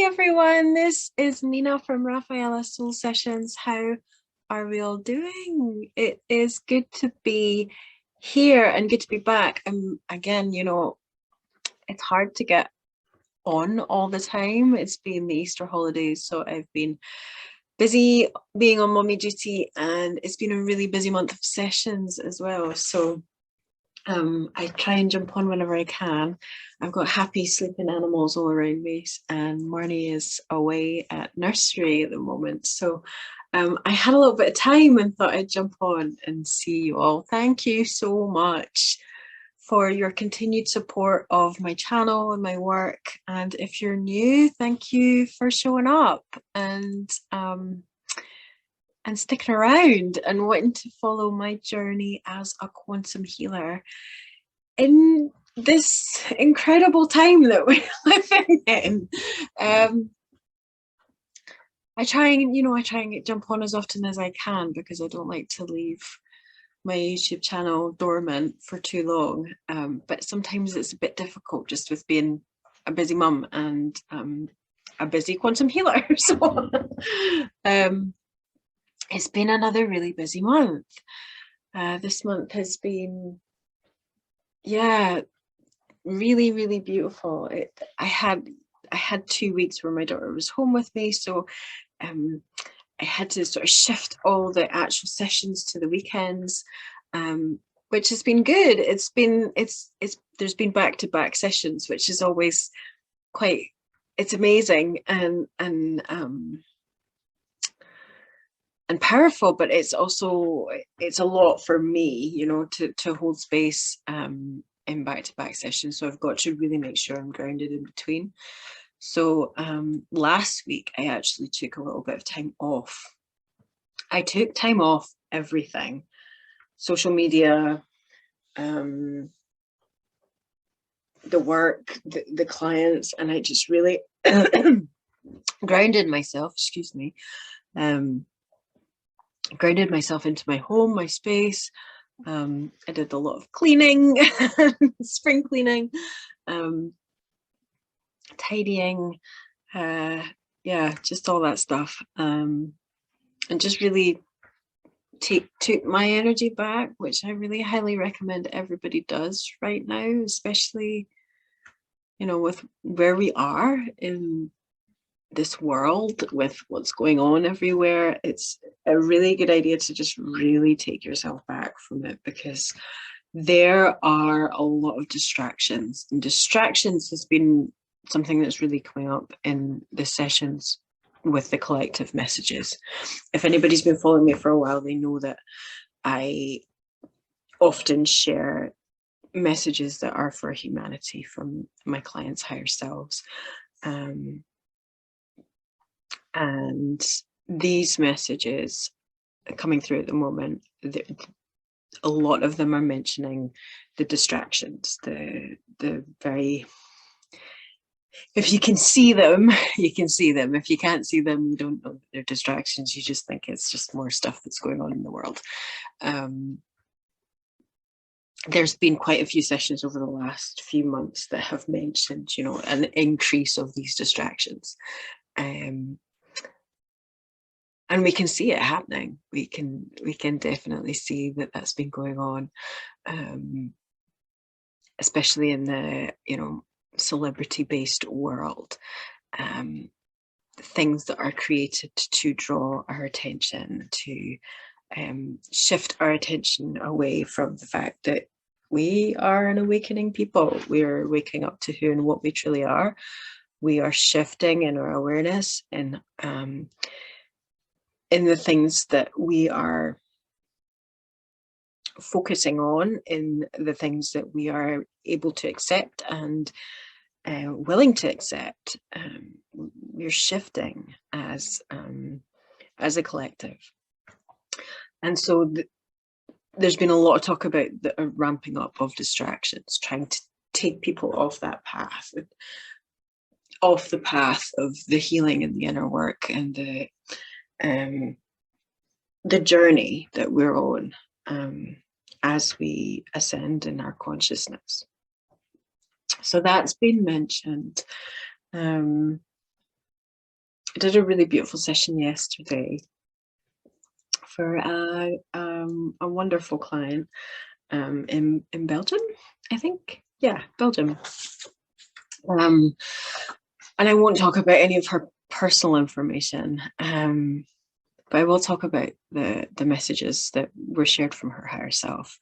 everyone, this is Nina from Raphaela Soul Sessions. How are we all doing? It is good to be here and good to be back. Again, it's hard to get on all the time. It's been the Easter holidays, so I've been busy being on mommy duty, and it's been a really busy month of sessions as well. So I try and jump on whenever I can. I've got happy sleeping animals all around me, and Marnie is away at nursery at the moment. So I had a little bit of time and thought I'd jump on and see you all. Thank you so much for your continued support of my channel and my work. And if you're new, thank you for showing up and sticking around and wanting to follow my journey as a quantum healer in this incredible time that we're living in. I try and jump on as often as I can because I don't like to leave my YouTube channel dormant for too long. But sometimes it's a bit difficult just with being a busy mum and a busy quantum healer. So it's been another really busy month. This month has been, really, really beautiful. I had 2 weeks where my daughter was home with me, so I had to sort of shift all the actual sessions to the weekends, which has been good. There's been back-to-back sessions, which is always it's amazing and powerful, but it's a lot for me, to hold space in back-to-back sessions. So I've got to really make sure I'm grounded in between. So last week I actually took a little bit of time off. I took time off everything, social media, the work, the clients, and I just really grounded myself, grounded myself into my home, my space. I did a lot of cleaning, spring cleaning, tidying, just all that stuff, and just really took my energy back, which I really highly recommend everybody does right now, especially with where we are in this world with what's going on everywhere. It's a really good idea to just really take yourself back from it, because there are a lot of distractions, and distractions has been something that's really coming up in the sessions with the collective messages. If anybody's been following me for a while, they know that I often share messages that are for humanity from my clients' higher selves. And these messages coming through at the moment, a lot of them are mentioning the distractions, the very, if you can see them, you can see them. If you can't see them, you don't know that they're distractions. You just think it's just more stuff that's going on in the world. There's been quite a few sessions over the last few months that have mentioned, an increase of these distractions. And we can see it happening. We can definitely see that that's been going on, especially in the celebrity-based world. Things that are created to draw our attention, to shift our attention away from the fact that we are an awakening people. We are waking up to who and what we truly are. We are shifting in our awareness and in the things that we are focusing on, in the things that we are able to accept and willing to accept. We're shifting as a collective. And so there's been a lot of talk about the ramping up of distractions, trying to take people off that path, off the path of the healing and the inner work and the journey that we're on as we ascend in our consciousness. So that's been mentioned. I did a really beautiful session yesterday for a wonderful client in Belgium, I think. Yeah, Belgium. And I won't talk about any of her personal information, but I will talk about the messages that were shared from her higher self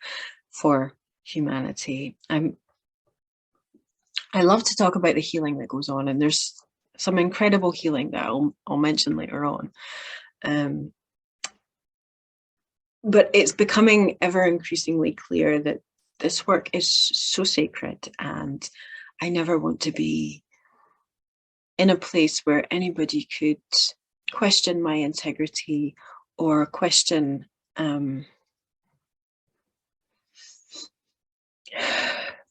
for humanity. I love to talk about the healing that goes on, and there's some incredible healing that I'll mention later on. But it's becoming ever increasingly clear that this work is so sacred, and I never want to be in a place where anybody could question my integrity or question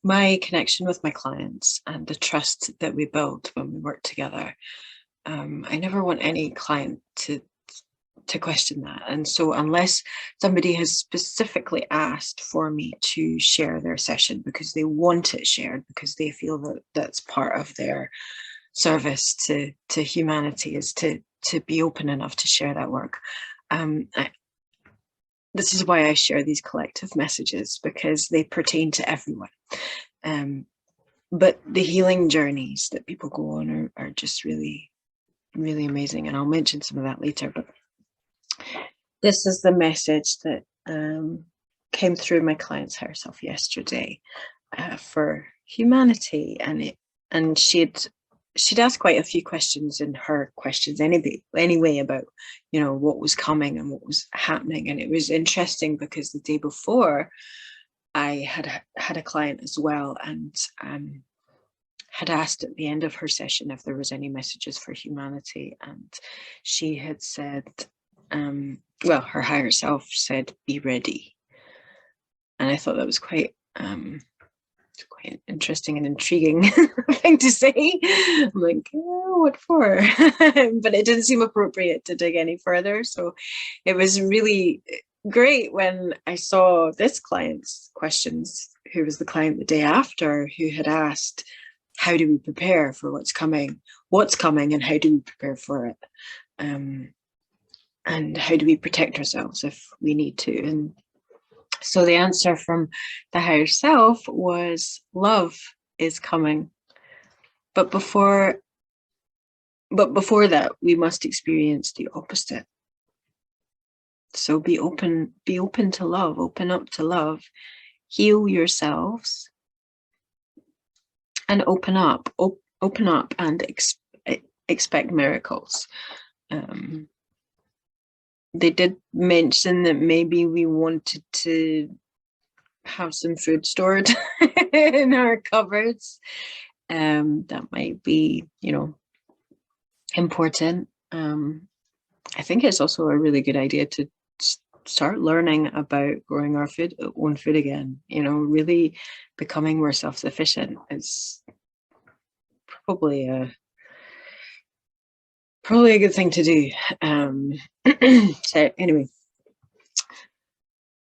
my connection with my clients and the trust that we build when we work together. I never want any client to question that. And so unless somebody has specifically asked for me to share their session because they want it shared, because they feel that that's part of their service to humanity, is to be open enough to share that work. This is why I share these collective messages, because they pertain to everyone. But the healing journeys that people go on are just really, really amazing. And I'll mention some of that later. But this is the message that came through my client's higher self yesterday for humanity. And she'd asked quite a few questions in her questions anyway about, you know, what was coming and what was happening. And it was interesting because the day before I had a client as well, and had asked at the end of her session if there was any messages for humanity. And she had said, well, her higher self said, be ready. And I thought that was quite interesting and intriguing thing to say. I'm like, oh, what for? But it didn't seem appropriate to dig any further. So it was really great when I saw this client's questions, who was the client the day after, who had asked, how do we prepare for what's coming, and how do we prepare for it? And how do we protect ourselves if we need to? And so the answer from the higher self was, love is coming. But before that, we must experience the opposite. So be open to love, open up to love, heal yourselves, and open up and expect miracles. They did mention that maybe we wanted to have some food stored in our cupboards. That might be, you know, important. I think it's also a really good idea to start learning about growing our own food again. You know, really becoming more self-sufficient is probably a good thing to do. So anyway,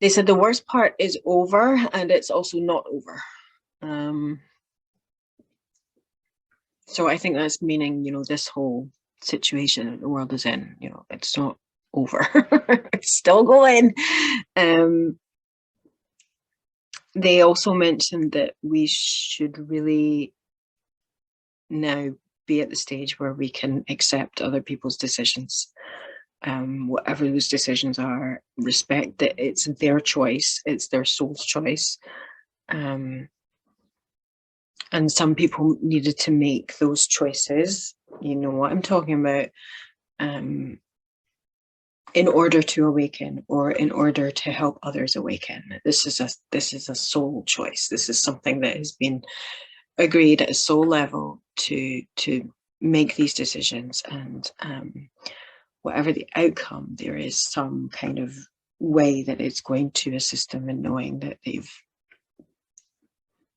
they said the worst part is over, and it's also not over. So I think that's meaning, you know, this whole situation that the world is in, you know, it's not over. It's still going. They also mentioned that we should really now be at the stage where we can accept other people's decisions, whatever those decisions are, respect that it's their choice, it's their soul's choice. And some people needed to make those choices, you know what I'm talking about, in order to awaken, or in order to help others awaken. This is a soul choice. This is something that has been agreed at a soul level to make these decisions, and whatever the outcome, there is some kind of way that it's going to assist them in knowing that they've,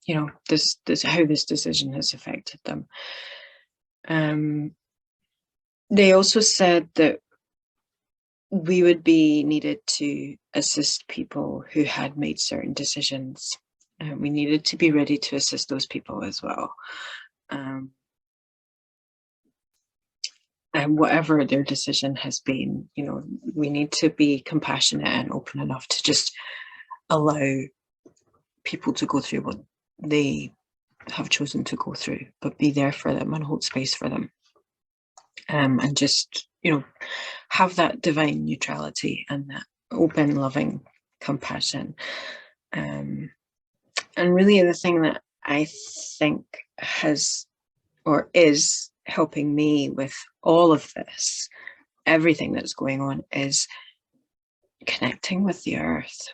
you know, this how this decision has affected them. They also said that we would be needed to assist people who had made certain decisions. We needed to be ready to assist those people as well. and whatever their decision has been, you know, we need to be compassionate and open enough to just allow people to go through what they have chosen to go through, but be there for them and hold space for them. And just, you know, have that divine neutrality and that open, loving compassion. And really the thing that I think has or is helping me with all of this, everything that's going on, is connecting with the earth,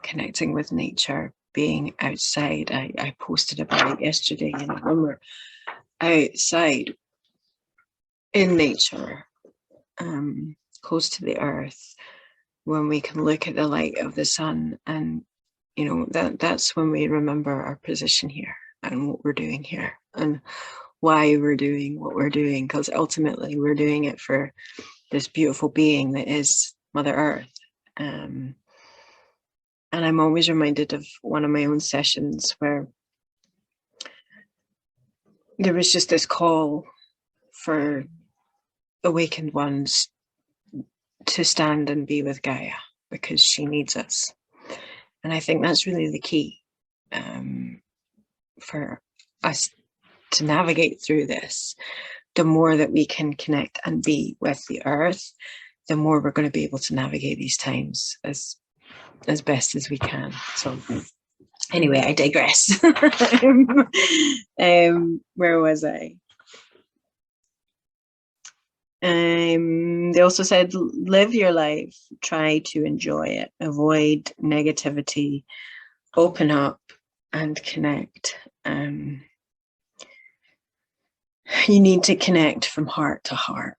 connecting with nature, being outside. I posted about it yesterday, you know, when we're outside in nature, close to the earth, when we can look at the light of the sun, and you know, that's when we remember our position here and what we're doing here and why we're doing what we're doing, because ultimately we're doing it for this beautiful being that is Mother Earth. And I'm always reminded of one of my own sessions where there was just this call for awakened ones to stand and be with Gaia because she needs us. And I think that's really the key for us to navigate through this. The more that we can connect and be with the earth, the more we're going to be able to navigate these times as best as we can. So anyway, I digress. Where was I? They also said, live your life, try to enjoy it, avoid negativity, open up and connect. You need to connect from heart to heart.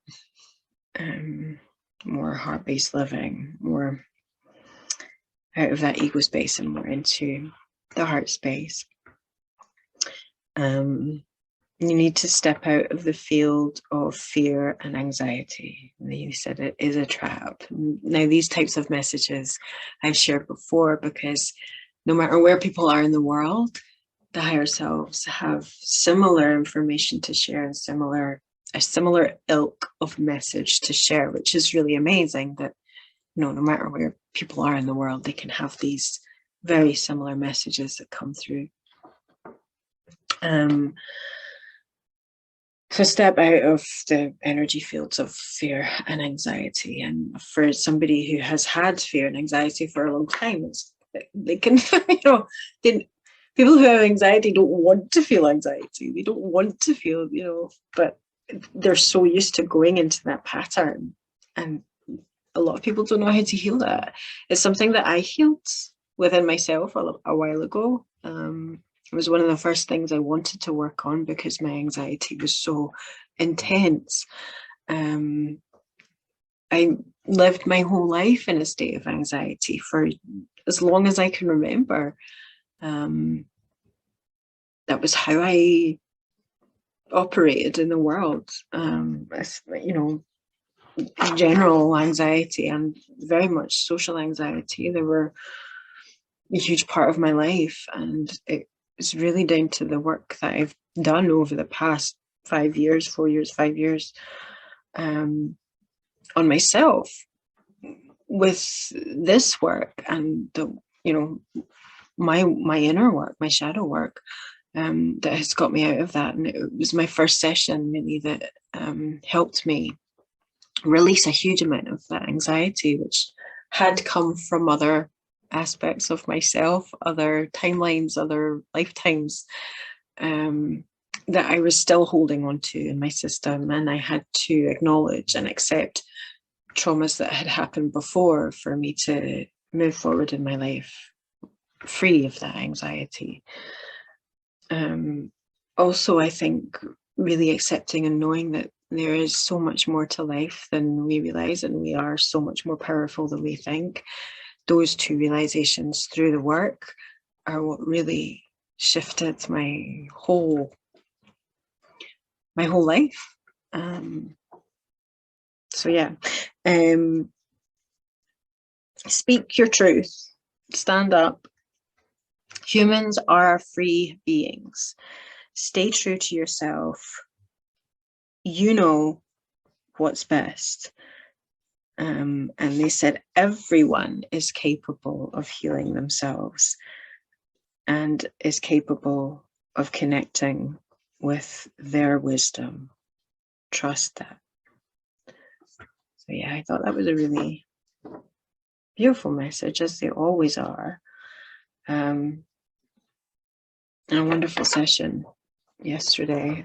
More heart-based living, more out of that ego space and more into the heart space. You need to step out of the field of fear and anxiety. You said it is a trap. Now, these types of messages I've shared before, because no matter where people are in the world, the higher selves have similar information to share and a similar ilk of message to share, which is really amazing that, you know, no matter where people are in the world, they can have these very similar messages that come through. So step out of the energy fields of fear and anxiety. And for somebody who has had fear and anxiety for a long time, they can, you know, people who have anxiety don't want to feel anxiety. They don't want to feel, you know, but they're so used to going into that pattern. And a lot of people don't know how to heal that. It's something that I healed within myself a while ago. It was one of the first things I wanted to work on because my anxiety was so intense. I lived my whole life in a state of anxiety for as long as I can remember. That was how I operated in the world. You know, general anxiety and very much social anxiety. They were a huge part of my life, and it's really down to the work that I've done over the past 5 years, 4 years, 5 years, on myself with this work and the, you know, my inner work, my shadow work, that has got me out of that. And it was my first session really that helped me release a huge amount of that anxiety, which had come from other aspects of myself, other timelines, other lifetimes, that I was still holding on to in my system. And I had to acknowledge and accept traumas that had happened before for me to move forward in my life free of that anxiety. Also, I think really accepting and knowing that there is so much more to life than we realize, and we are so much more powerful than we think. Those two realizations through the work are what really shifted my whole life. So yeah, speak your truth, stand up. Humans are free beings. Stay true to yourself. You know what's best. And they said everyone is capable of healing themselves and is capable of connecting with their wisdom. Trust that. So yeah, I thought that was a really beautiful message, as they always are. And a wonderful session yesterday.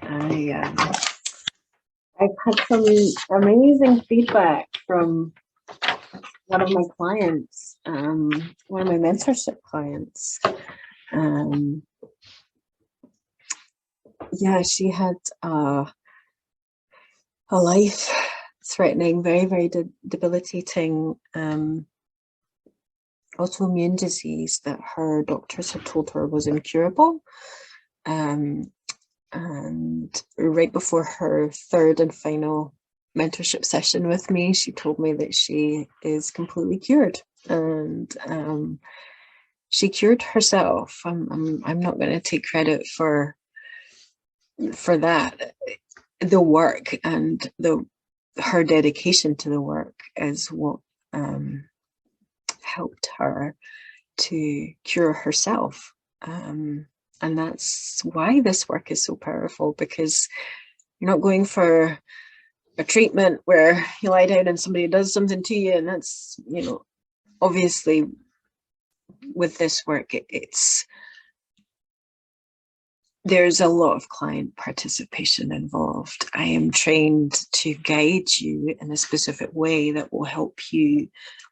I've had some amazing feedback from one of my clients, one of my mentorship clients. Yeah, she had a life-threatening, very, very debilitating autoimmune disease that her doctors had told her was incurable. And right before her third and final mentorship session with me, she told me that she is completely cured, and she cured herself. I'm not going to take credit for that. The work and her dedication to the work is what helped her to cure herself. And that's why this work is so powerful, because you're not going for a treatment where you lie down and somebody does something to you. And that's, you know, obviously with this work, there's a lot of client participation involved. I am trained to guide you in a specific way that will help you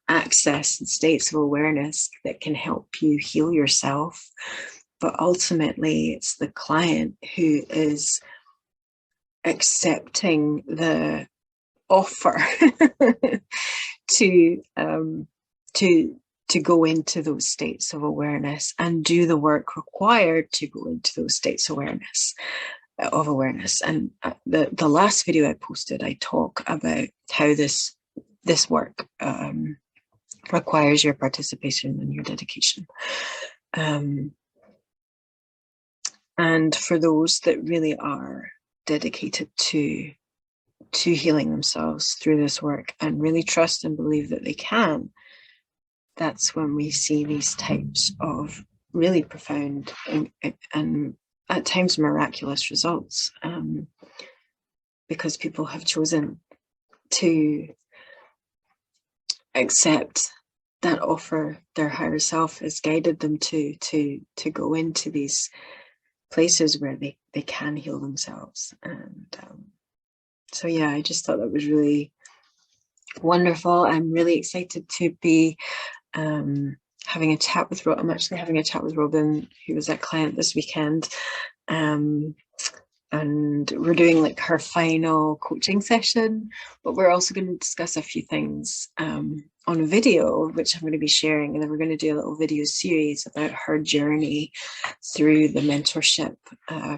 access states of awareness that can help you heal yourself. But ultimately, it's the client who is accepting the offer to go into those states of awareness and do the work required to go into those states of awareness. And the last video I posted, I talk about how this work requires your participation and your dedication. And for those that really are dedicated to healing themselves through this work and really trust and believe that they can, that's when we see these types of really profound and at times miraculous results, because people have chosen to accept that offer their higher self has guided them to go into these places where they can heal themselves. And so yeah, I just thought that was really wonderful. I'm really excited to be having a chat with Robin. I'm actually having a chat with Robin, who was a client this weekend, and we're doing like her final coaching session, but we're also going to discuss a few things on video, which I'm going to be sharing, and then we're going to do a little video series about her journey through the mentorship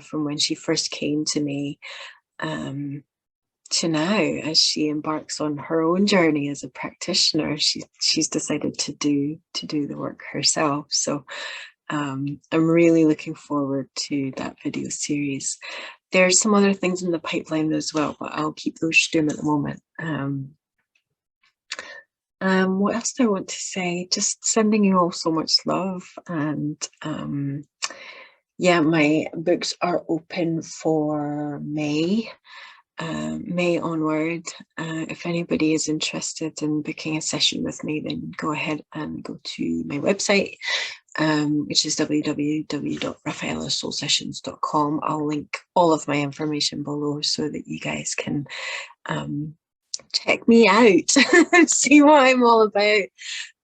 from when she first came to me to now, as she embarks on her own journey as a practitioner. She's decided to do the work herself. So I'm really looking forward to that video series. There's some other things in the pipeline as well, but I'll keep those to them at the moment. What else do I want to say? Just sending you all so much love. And yeah, my books are open for May onward. If anybody is interested in booking a session with me, then go ahead and go to my website, which is www.raphaelasoulsessions.com. I'll link all of my information below so that you guys can check me out and see what I'm all about.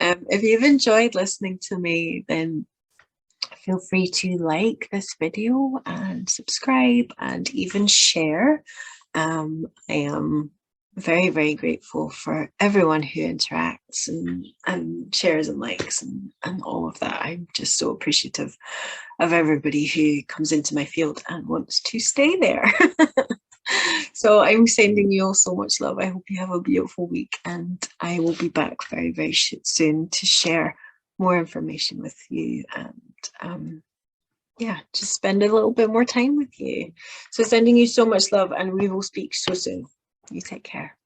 If you've enjoyed listening to me, then feel free to like this video and subscribe and even share. I am very, very grateful for everyone who interacts and shares and likes and all of that. I'm just so appreciative of everybody who comes into my field and wants to stay there. So I'm sending you all so much love. I hope you have a beautiful week, and I will be back very, very soon to share more information with you and yeah, just spend a little bit more time with you. So sending you so much love, and we will speak so soon. You take care.